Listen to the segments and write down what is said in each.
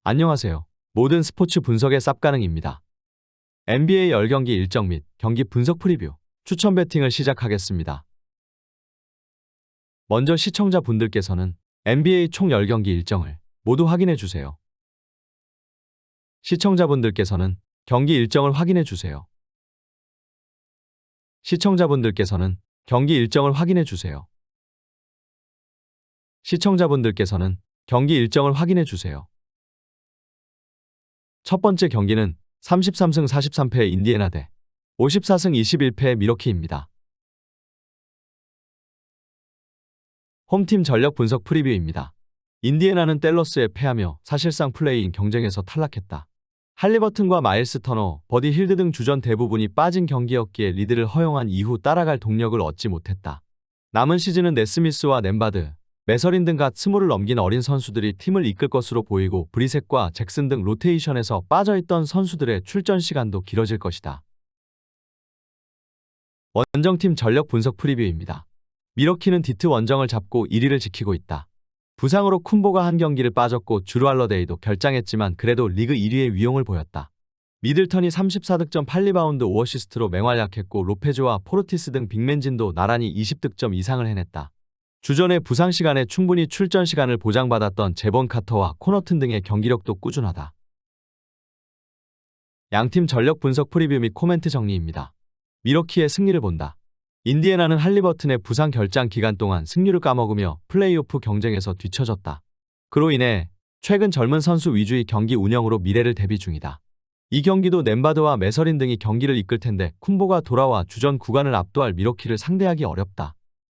안녕하세요. 모든 스포츠 분석의 쌉가능입니다. NBA 10경기 일정 및 경기 분석 프리뷰, 추천 배팅을 시작하겠습니다. 먼저 시청자분들께서는 NBA 총 10경기 일정을 모두 확인해 주세요. 시청자분들께서는 경기 일정을 확인해 주세요. 시청자분들께서는 경기 일정을 확인해 주세요. 시청자분들께서는 경기 일정을 확인해 주세요. 첫 번째 경기는 33승 43패의 인디애나 대 54승 21패의 미러키입니다. 홈팀 전력 분석 프리뷰입니다. 인디애나는 댈러스에 패하며 사실상 플레이인 경쟁에서 탈락했다. 할리버튼과 마일스 터너, 버디 힐드 등 주전 대부분이 빠진 경기였기에 리드를 허용한 이후 따라갈 동력을 얻지 못했다. 남은 시즌은 네스미스와 nem바드, 매서린 등 갓 20을 넘긴 어린 선수들이 팀을 이끌 것으로 보이고 브리셋과 잭슨 등 로테이션에서 빠져있던 선수들의 출전 시간도 길어질 것이다. 원정팀 전력 분석 프리뷰입니다. 미러키는 디트 원정을 잡고 1위를 지키고 있다. 부상으로 쿤보가 한 경기를 빠졌고 주루 할러데이도 결장했지만 그래도 리그 1위의 위용을 보였다. 미들턴이 34득점 8리바운드 5어시스트로 맹활약했고 로페즈와 포르티스 등 빅맨진도 나란히 20득점 이상을 해냈다. 주전의 부상 시간에 충분히 출전 시간을 보장받았던 제본 카터와 코너튼 등의 경기력도 꾸준하다. 양팀 전력 분석 프리뷰 및 코멘트 정리입니다. 미러키의 승리를 본다. 인디애나는 할리버튼의 부상 결장 기간 동안 승률을 까먹으며 플레이오프 경쟁에서 뒤처졌다. 그로 인해 최근 젊은 선수 위주의 경기 운영으로 미래를 대비 중이다. 이 경기도 nem바드와 매서린 등이 경기를 이끌 텐데 쿤보가 돌아와 주전 구간을 압도할 미러키를 상대하기 어렵다.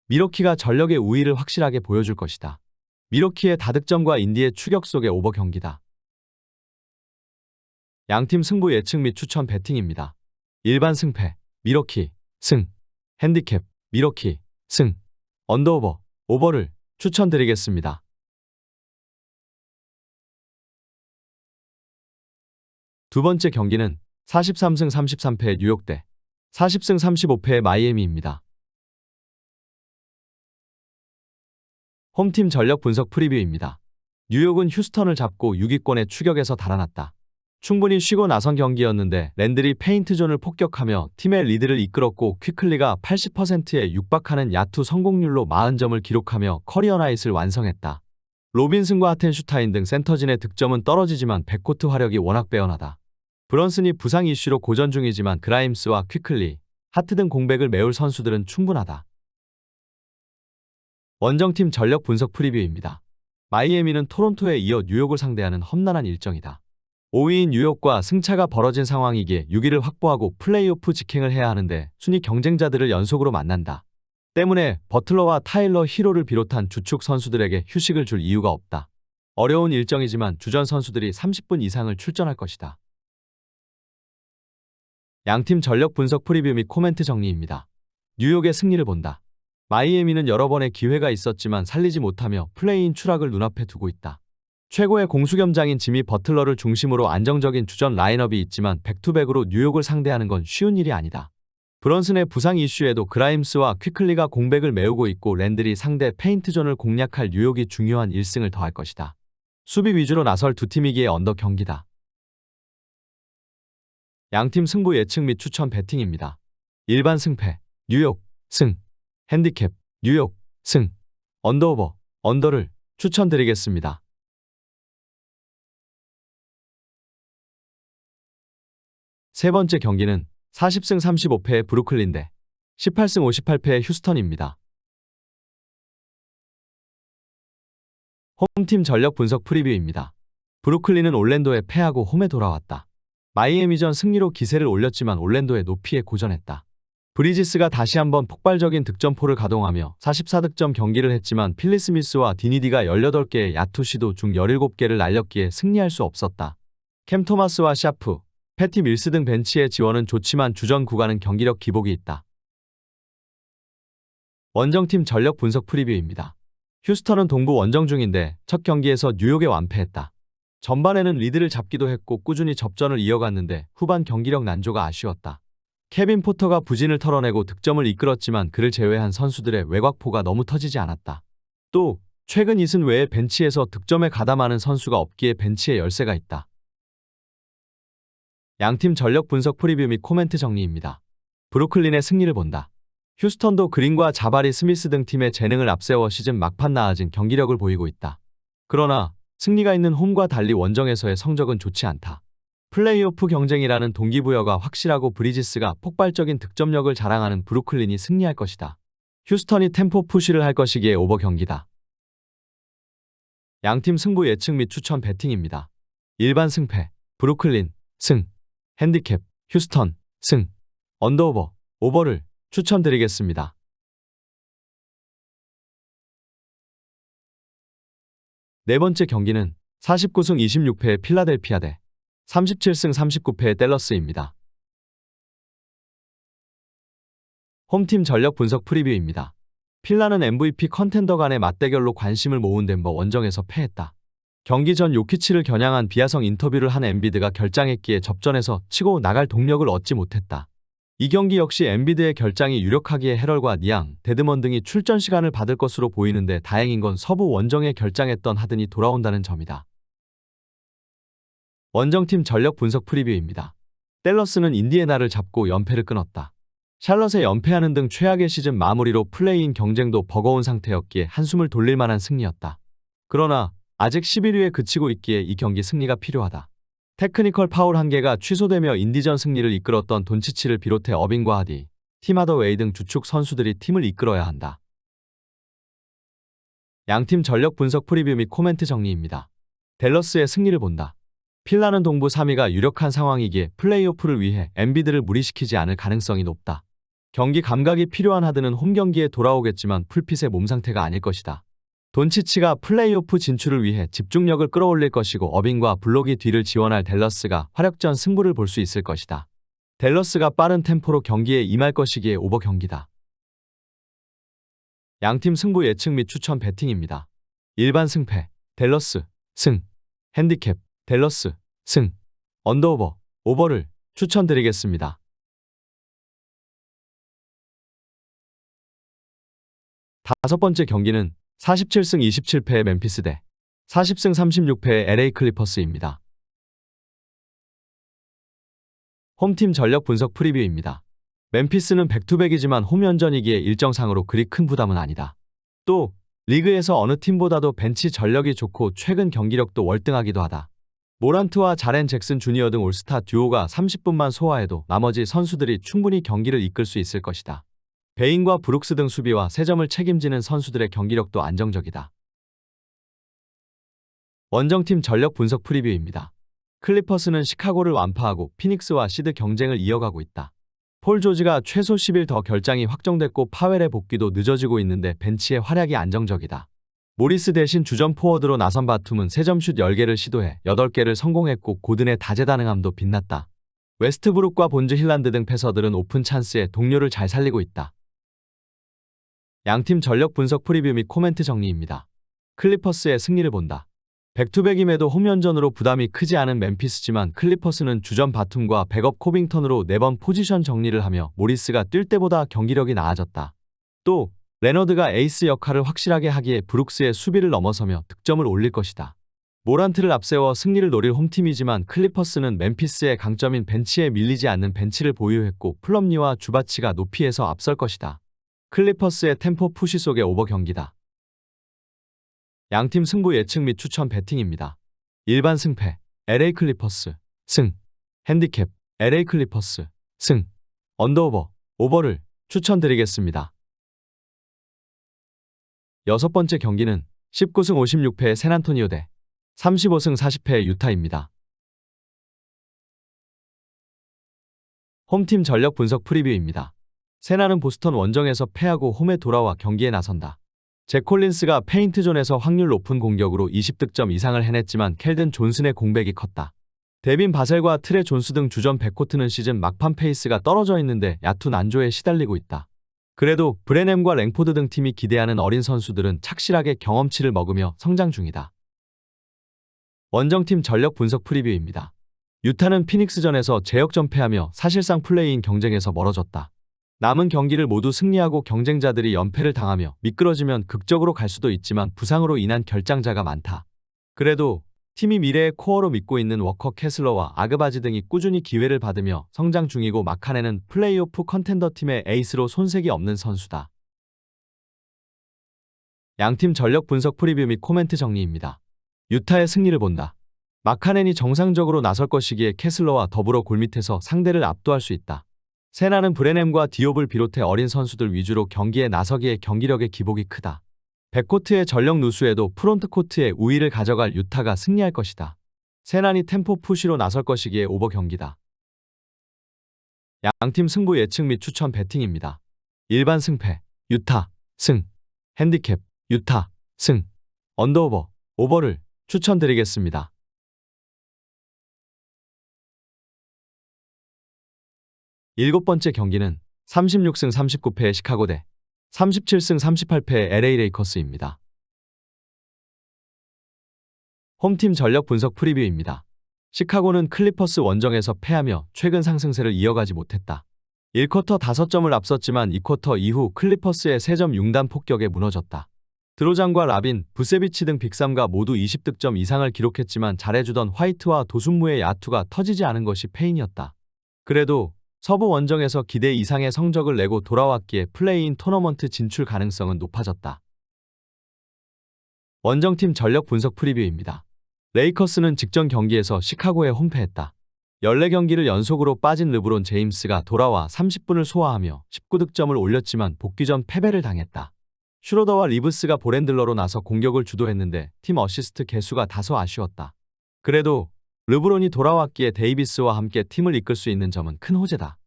미러키가 전력의 우위를 확실하게 보여줄 것이다. 미러키의 다득점과 인디의 추격 속의 오버 경기다. 양팀 승부 예측 및 추천 배팅입니다. 일반 승패, 미러키, 승, 핸디캡, 미러키, 승, 언더오버, 오버를 추천드리겠습니다. 두 번째 경기는 43승 33패의 뉴욕 대 40승 35패의 마이애미입니다. 홈팀 전력 분석 프리뷰입니다. 뉴욕은 휴스턴을 잡고 6위권의 추격에서 달아났다. 충분히 쉬고 나선 경기였는데 랜들이 페인트존을 폭격하며 팀의 리드를 이끌었고 퀴클리가 80%에 육박하는 야투 성공률로 40점을 기록하며 커리어 나잇을 완성했다. 로빈슨과 하텐슈타인 등 센터진의 득점은 떨어지지만 백코트 화력이 워낙 빼어나다. 브런슨이 부상 이슈로 고전 중이지만 그라임스와 퀴클리, 하트 등 공백을 메울 선수들은 충분하다. 원정팀 전력 분석 프리뷰입니다. 마이애미는 토론토에 이어 뉴욕을 상대하는 험난한 일정이다. 5위인 뉴욕과 승차가 벌어진 상황이기에 6위를 확보하고 플레이오프 직행을 해야 하는데 순위 경쟁자들을 연속으로 만난다. 때문에 버틀러와 타일러 히로를 비롯한 주축 선수들에게 휴식을 줄 이유가 없다. 어려운 일정이지만 주전 선수들이 30분 이상을 출전할 것이다. 양팀 전력 분석 프리뷰 및 코멘트 정리입니다. 뉴욕의 승리를 본다. 마이애미는 여러 번의 기회가 있었지만 살리지 못하며 플레이인 추락을 눈앞에 두고 있다. 최고의 공수겸장인 지미 버틀러를 중심으로 안정적인 주전 라인업이 있지만 백투백으로 뉴욕을 상대하는 건 쉬운 일이 아니다. 브런슨의 부상 이슈에도 그라임스와 퀴클리가 공백을 메우고 있고 랜들이 상대 페인트존을 공략할 뉴욕이 중요한 1승을 더할 것이다. 수비 위주로 나설 두 팀이기에 언더 경기다. 양팀 승부 예측 및 추천 배팅입니다. 일반 승패, 뉴욕, 승, 핸디캡, 뉴욕, 승, 언더오버, 언더를 추천드리겠습니다. 세 번째 경기는 40승 35패의 브루클린 대 18승 58패의 휴스턴입니다. 홈팀 전력 분석 프리뷰입니다. 브루클린은 올랜도에 패하고 홈에 돌아왔다. 마이애미전 승리로 기세를 올렸지만 올랜도의 높이에 고전했다. 브리지스가 다시 한번 폭발적인 득점포를 가동하며 44득점 경기를 했지만 필리 스미스와 디니디가 18개의 야투 시도 중 17개를 날렸기에 승리할 수 없었다. 캠 토마스와 샤프, 패티 밀스 등 벤치의 지원은 좋지만 주전 구간은 경기력 기복이 있다. 원정팀 전력 분석 프리뷰입니다. 휴스턴은 동부 원정 중인데 첫 경기에서 뉴욕에 완패했다. 전반에는 리드를 잡기도 했고 꾸준히 접전을 이어갔는데 후반 경기력 난조가 아쉬웠다. 케빈 포터가 부진을 털어내고 득점을 이끌었지만 그를 제외한 선수들의 외곽포가 너무 터지지 않았다. 또 최근 이슨 외에 벤치에서 득점에 가담하는 선수가 없기에 벤치에 열세가 있다. 양팀 전력 분석 프리뷰 및 코멘트 정리입니다. 브루클린의 승리를 본다. 휴스턴도 그린과 자바리 스미스 등 팀의 재능을 앞세워 시즌 막판 나아진 경기력을 보이고 있다. 그러나 승리가 있는 홈과 달리 원정에서의 성적은 좋지 않다. 플레이오프 경쟁이라는 동기부여가 확실하고 브리지스가 폭발적인 득점력을 자랑하는 브루클린이 승리할 것이다. 휴스턴이 템포 푸시를 할 것이기에 오버 경기다. 양팀 승부 예측 및 추천 배팅입니다. 일반 승패, 브루클린, 승, 핸디캡, 휴스턴, 승, 언더오버, 오버를 추천드리겠습니다. 네 번째 경기는 49승 26패의 필라델피아 대 37승 39패의 댈러스입니다. 홈팀 전력 분석 프리뷰입니다. 필라는 MVP 컨텐더 간의 맞대결로 관심을 모은 덴버 원정에서 패했다. 경기 전 요키치를 겨냥한 비하성 인터뷰를 한 엠비드가 결장했기에 접전에서 치고 나갈 동력을 얻지 못했다. 이 경기 역시 엠비드의 결장이 유력하기에 헤럴과 니앙, 데드먼 등이 출전 시간을 받을 것으로 보이는데 다행인 건 서부 원정에 결장했던 하든이 돌아온다는 점이다. 원정팀 전력 분석 프리뷰입니다. 댈러스는 인디애나를 잡고 연패를 끊었다. 샬럿에 연패하는 등 최악의 시즌 마무리로 플레이인 경쟁도 버거운 상태였기에 한숨을 돌릴 만한 승리였다. 그러나 아직 11위에 그치고 있기에 이 경기 승리가 필요하다. 테크니컬 파울 1개가 취소되며 인디전 승리를 이끌었던 돈치치를 비롯해 어빙과 하디, 팀 하더웨이 등 주축 선수들이 팀을 이끌어야 한다. 양팀 전력 분석 프리뷰 및 코멘트 정리입니다. 댈러스의 승리를 본다. 필라는 동부 3위가 유력한 상황이기에 플레이오프를 위해 엠비드를 무리시키지 않을 가능성이 높다. 경기 감각이 필요한 하드는 홈경기에 돌아오겠지만 풀핏의 몸 상태가 아닐 것이다. 돈치치가 플레이오프 진출을 위해 집중력을 끌어올릴 것이고 어빙과 블록이 뒤를 지원할 댈러스가 화력전 승부를 볼 수 있을 것이다. 댈러스가 빠른 템포로 경기에 임할 것이기에 오버 경기다. 양팀 승부 예측 및 추천 배팅입니다. 일반 승패, 댈러스, 승, 핸디캡, 댈러스, 승, 언더오버, 오버를 추천드리겠습니다. 다섯 번째 경기는 47승 27패의 멤피스 대 40승 36패의 LA 클리퍼스입니다. 홈팀 전력 분석 프리뷰입니다. 멤피스는 백투백이지만 홈연전이기에 일정상으로 그리 큰 부담은 아니다. 또 리그에서 어느 팀보다도 벤치 전력이 좋고 최근 경기력도 월등하기도 하다. 모란트와 자렌 잭슨 주니어 등 올스타 듀오가 30분만 소화해도 나머지 선수들이 충분히 경기를 이끌 수 있을 것이다. 베인과 브룩스 등 수비와 세 점을 책임지는 선수들의 경기력도 안정적이다. 원정팀 전력 분석 프리뷰입니다. 클리퍼스는 시카고를 완파하고 피닉스와 시드 경쟁을 이어가고 있다. 폴 조지가 최소 10일 더 결장이 확정됐고 파웰의 복귀도 늦어지고 있는데 벤치의 활약이 안정적이다. 모리스 대신 주전 포워드로 나선 바툼은 3점슛 10개를 시도해 8개를 성공했고 고든의 다재다능함도 빛났다. 웨스트브룩과 본즈 힐란드 등 패서들은 오픈 찬스에 동료를 잘 살리고 있다. 양팀 전력 분석 프리뷰 및 코멘트 정리입니다. 클리퍼스의 승리를 본다. 백투백임에도 홈연전으로 부담이 크지 않은 멤피스지만 클리퍼스는 주전 바툼과 백업 코빙턴으로 4번 포지션 정리를 하며 모리스가 뛸 때보다 경기력이 나아졌다. 또 레너드가 에이스 역할을 확실하게 하기에 브룩스의 수비를 넘어서며 득점을 올릴 것이다. 모란트를 앞세워 승리를 노릴 홈팀이지만 클리퍼스는 멤피스의 강점인 벤치에 밀리지 않는 벤치를 보유했고 플럼리와 주바치가 높이에서 앞설 것이다. 클리퍼스의 템포 푸시 속의 오버 경기다. 양팀 승부 예측 및 추천 배팅입니다. 일반 승패, LA 클리퍼스, 승, 핸디캡, LA 클리퍼스, 승, 언더오버, 오버를 추천드리겠습니다. 여섯 번째 경기는 19승 56패의 샌안토니오 대 35승 40패의 유타입니다. 홈팀 전력 분석 프리뷰입니다. 샌안은 보스턴 원정에서 패하고 홈에 돌아와 경기에 나선다. 잭 콜린스가 페인트존에서 확률 높은 공격으로 20득점 이상을 해냈지만 켈든 존슨의 공백이 컸다. 데빈 바셀과 트레 존스 등 주전 백코트는 시즌 막판 페이스가 떨어져 있는데 얕은 안조에 시달리고 있다. 그래도 브레넴과 랭포드 등 팀이 기대하는 어린 선수들은 착실하게 경험치를 먹으며 성장 중이다. 원정팀 전력 분석 프리뷰입니다. 유타는 피닉스전에서 제역전패하며 사실상 플레이인 경쟁에서 멀어졌다. 남은 경기를 모두 승리하고 경쟁자들이 연패를 당하며 미끄러지면 극적으로 갈 수도 있지만 부상으로 인한 결장자가 많다. 그래도 팀이 미래의 코어로 믿고 있는 워커 캐슬러와 아그바지 등이 꾸준히 기회를 받으며 성장 중이고 마카넨은 플레이오프 컨텐더 팀의 에이스로 손색이 없는 선수다. 양팀 전력 분석 프리뷰 및 코멘트 정리입니다. 유타의 승리를 본다. 마카넨이 정상적으로 나설 것이기에 캐슬러와 더불어 골밑에서 상대를 압도할 수 있다. 세나는 브레넴과 디옵을 비롯해 어린 선수들 위주로 경기에 나서기에 경기력의 기복이 크다. 백코트의 전력 누수에도 프론트코트의 우위를 가져갈 유타가 승리할 것이다. 세난이 템포 푸시로 나설 것이기에 오버 경기다. 양팀 승부 예측 및 추천 배팅입니다. 일반 승패 유타 승, 핸디캡 유타 승, 언더오버 오버를 추천드리겠습니다. 일곱 번째 경기는 36승 39패의 시카고 대 37승 38패의 LA 레이커스입니다. 홈팀 전력 분석 프리뷰입니다. 시카고는 클리퍼스 원정에서 패하며 최근 상승세를 이어가지 못했다. 1쿼터 5점을 앞섰지만 2쿼터 이후 클리퍼스의 3점 융단 폭격에 무너졌다. 드로잔과 라빈, 부세비치 등 빅3가 모두 20득점 이상을 기록했지만 잘해주던 화이트와 도순무의 야투가 터지지 않은 것이 패인이었다. 그래도 서부 원정에서 기대 이상의 성적을 내고 돌아왔기에 플레이인 토너먼트 진출 가능성은 높아졌다. 원정팀 전력 분석 프리뷰입니다. 레이커스는 직전 경기에서 시카고에 홈패했다. 14경기를 연속으로 빠진 르브론 제임스가 돌아와 30분을 소화하며 19득점을 올렸지만 복귀 전 패배를 당했다. 슈로더와 리브스가 볼핸들러로 나서 공격을 주도했는데 팀 어시스트 개수가 다소 아쉬웠다. 그래도 르브론이 돌아왔기에 데이비스와 함께 팀을 이끌 수 있는 점은 큰 호재다.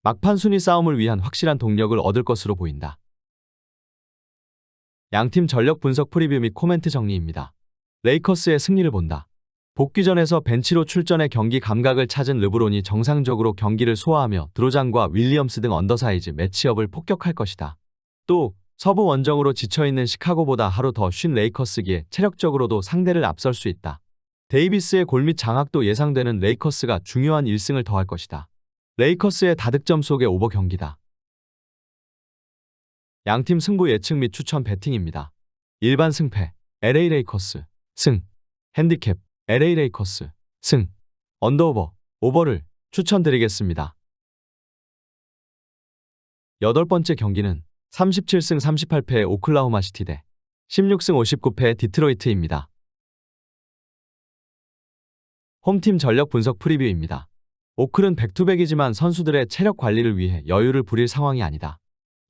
막판 순위 싸움을 위한 확실한 동력을 얻을 것으로 보인다. 양팀 전력 분석 프리뷰 및 코멘트 정리입니다. 레이커스의 승리를 본다. 복귀 전에서 벤치로 출전해 경기 감각을 찾은 르브론이 정상적으로 경기를 소화하며 드로잔과 윌리엄스 등 언더사이즈 매치업을 폭격할 것이다. 또 서부 원정으로 지쳐있는 시카고보다 하루 더 쉰 레이커스기에 체력적으로도 상대를 앞설 수 있다. 데이비스의 골밑 장악도 예상되는 레이커스가 중요한 1승을 더할 것이다. 레이커스의 다득점 속의 오버 경기다. 양팀 승부 예측 및 추천 배팅입니다. 일반 승패 LA 레이커스 승, 핸디캡 LA 레이커스 승, 언더오버 오버를 추천드리겠습니다. 여덟 번째 경기는 37승 38패의 오클라호마 시티 대 16승 59패의 디트로이트입니다. 홈팀 전력 분석 프리뷰입니다. 오클은 백투백이지만 선수들의 체력 관리를 위해 여유를 부릴 상황이 아니다.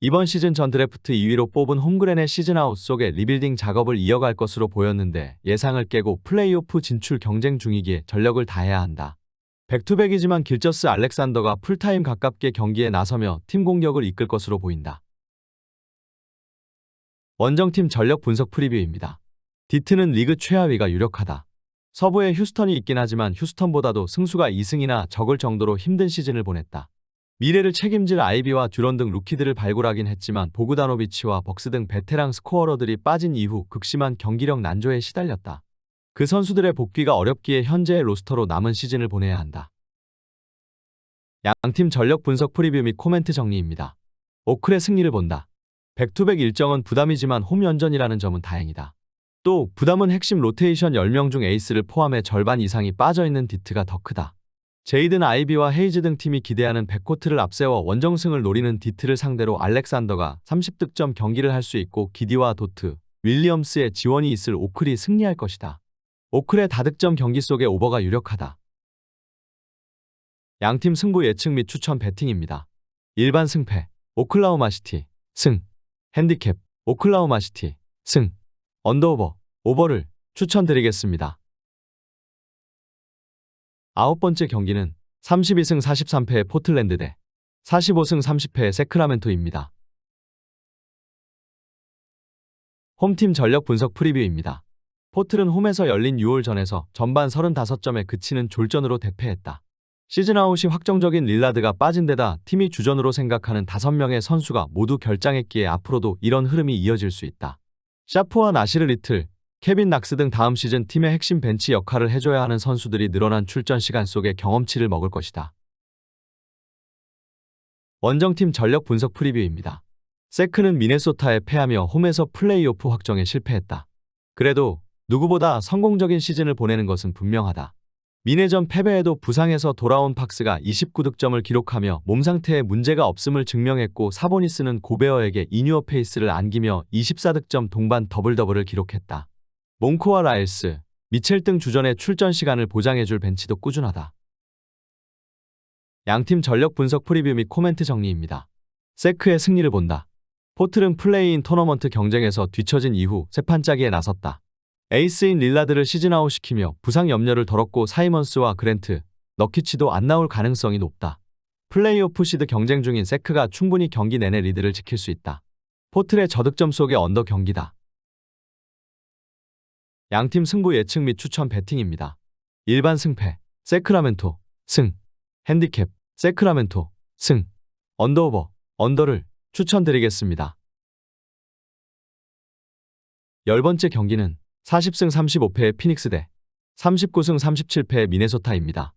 이번 시즌 전 드래프트 2위로 뽑은 홈그랜의 시즌아웃 속에 리빌딩 작업을 이어갈 것으로 보였는데 예상을 깨고 플레이오프 진출 경쟁 중이기에 전력을 다해야 한다. 백투백이지만 길저스 알렉산더가 풀타임 가깝게 경기에 나서며 팀 공격을 이끌 것으로 보인다. 원정팀 전력 분석 프리뷰입니다. 디트는 리그 최하위가 유력하다. 서부에 휴스턴이 있긴 하지만 휴스턴보다도 승수가 2승이나 적을 정도로 힘든 시즌을 보냈다. 미래를 책임질 아이비와 듀런 등 루키들을 발굴하긴 했지만 보그다노비치와 벅스 등 베테랑 스코어러들이 빠진 이후 극심한 경기력 난조에 시달렸다. 그 선수들의 복귀가 어렵기에 현재의 로스터로 남은 시즌을 보내야 한다. 양팀 전력 분석 프리뷰 및 코멘트 정리입니다. 오클의 승리를 본다. 백투백 일정은 부담이지만 홈 연전이라는 점은 다행이다. 또 부담은 핵심 로테이션 10명 중 에이스를 포함해 절반 이상이 빠져있는 디트가 더 크다. 제이든 아이비와 헤이즈 등 팀이 기대하는 백코트를 앞세워 원정승을 노리는 디트를 상대로 알렉산더가 30득점 경기를 할 수 있고 기디와 도트, 윌리엄스의 지원이 있을 오클이 승리할 것이다. 오클의 다득점 경기 속에 오버가 유력하다. 양팀 승부 예측 및 추천 배팅입니다. 일반 승패 오클라호마 시티 승, 핸디캡 오클라호마 시티 승, 언더오버 오버를 추천드리겠습니다. 아홉 번째 경기는 32승 43패의 포틀랜드 대 45승 30패의 세크라멘토입니다. 홈팀 전력 분석 프리뷰입니다. 포틀은 홈에서 열린 6월전에서 전반 35점에 그치는 졸전으로 대패했다. 시즌아웃이 확정적인 릴라드가 빠진 데다 팀이 주전으로 생각하는 5명의 선수가 모두 결장했기에 앞으로도 이런 흐름이 이어질 수 있다. 샤프와 나시르 리틀, 케빈 낙스 등 다음 시즌 팀의 핵심 벤치 역할을 해줘야 하는 선수들이 늘어난 출전 시간 속에 경험치를 먹을 것이다. 원정팀 전력 분석 프리뷰입니다. 세크는 미네소타에 패하며 홈에서 플레이오프 확정에 실패했다. 그래도 누구보다 성공적인 시즌을 보내는 것은 분명하다. 미네전 패배에도 부상에서 돌아온 팍스가 29득점을 기록하며 몸 상태에 문제가 없음을 증명했고, 사보니스는 고베어에게 이뉴어 페이스를 안기며 24득점 동반 더블더블을 기록했다. 몽코와 라일스, 미첼 등 주전의 출전 시간을 보장해줄 벤치도 꾸준하다. 양팀 전력 분석 프리뷰 및 코멘트 정리입니다. 세크의 승리를 본다. 포틀은 플레이인 토너먼트 경쟁에서 뒤처진 이후 세 판짜기에 나섰다. 에이스인 릴라드를 시즌아웃 시키며 부상 염려를 덜었고, 사이먼스와 그랜트, 너키치도 안 나올 가능성이 높다. 플레이오프 시드 경쟁 중인 세크가 충분히 경기 내내 리드를 지킬 수 있다. 포틀의 저득점 속의 언더 경기다. 양팀 승부 예측 및 추천 배팅입니다. 일반 승패, 세크라멘토, 승. 핸디캡, 세크라멘토, 승. 언더오버, 언더를 추천드리겠습니다. 10번째 경기는 40승 35패의 피닉스 대 39승 37패의 미네소타입니다.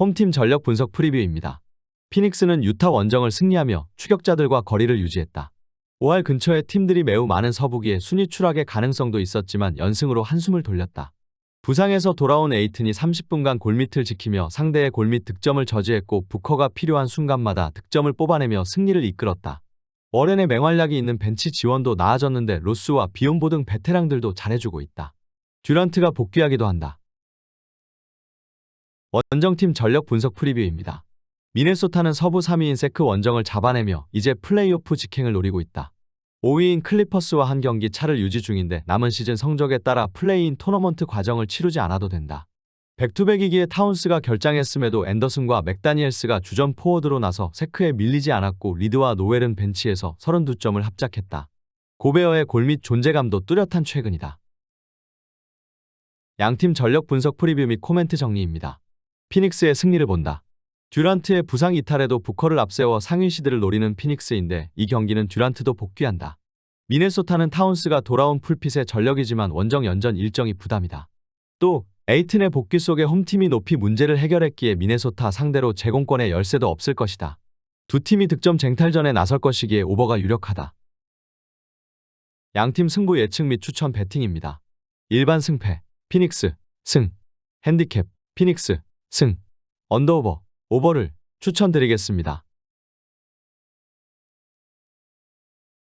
홈팀 전력 분석 프리뷰입니다. 피닉스는 유타 원정을 승리하며 추격자들과 거리를 유지했다. 5할 근처의 팀들이 매우 많은 서부기에 순위 추락의 가능성도 있었지만 연승으로 한숨을 돌렸다. 부상에서 돌아온 에이튼이 30분간 골밑을 지키며 상대의 골밑 득점을 저지했고, 부커가 필요한 순간마다 득점을 뽑아내며 승리를 이끌었다. 워렌의 맹활약이 있는 벤치 지원도 나아졌는데 로스와 비욘보 등 베테랑들도 잘해주고 있다. 듀란트가 복귀하기도 한다. 원정팀 전력 분석 프리뷰입니다. 미네소타는 서부 3위인 세크 원정을 잡아내며 이제 플레이오프 직행을 노리고 있다. 5위인 클리퍼스와 한 경기 차를 유지 중인데 남은 시즌 성적에 따라 플레이인 토너먼트 과정을 치르지 않아도 된다. 백투백이기에 타운스가 결장했음에도 앤더슨과 맥다니엘스가 주전 포워드로 나서 세크에 밀리지 않았고, 리드와 노웰은 벤치에서 32점을 합작했다. 고베어의 골밑 존재감도 뚜렷한 최근이다. 양팀 전력 분석 프리뷰 및 코멘트 정리입니다. 피닉스의 승리를 본다. 듀란트의 부상 이탈에도 부커를 앞세워 상위 시드를 노리는 피닉스인데, 이 경기는 듀란트도 복귀한다. 미네소타는 타운스가 돌아온 풀핏의 전력이지만 원정 연전 일정이 부담이다. 또 에이튼의 복귀 속에 홈팀이 높이 문제를 해결했기에 미네소타 상대로 제공권의 열세도 없을 것이다. 두 팀이 득점 쟁탈전에 나설 것이기에 오버가 유력하다. 양팀 승부 예측 및 추천 배팅입니다. 일반 승패, 피닉스, 승. 핸디캡, 피닉스, 승. 언더오버, 오버를 추천드리겠습니다.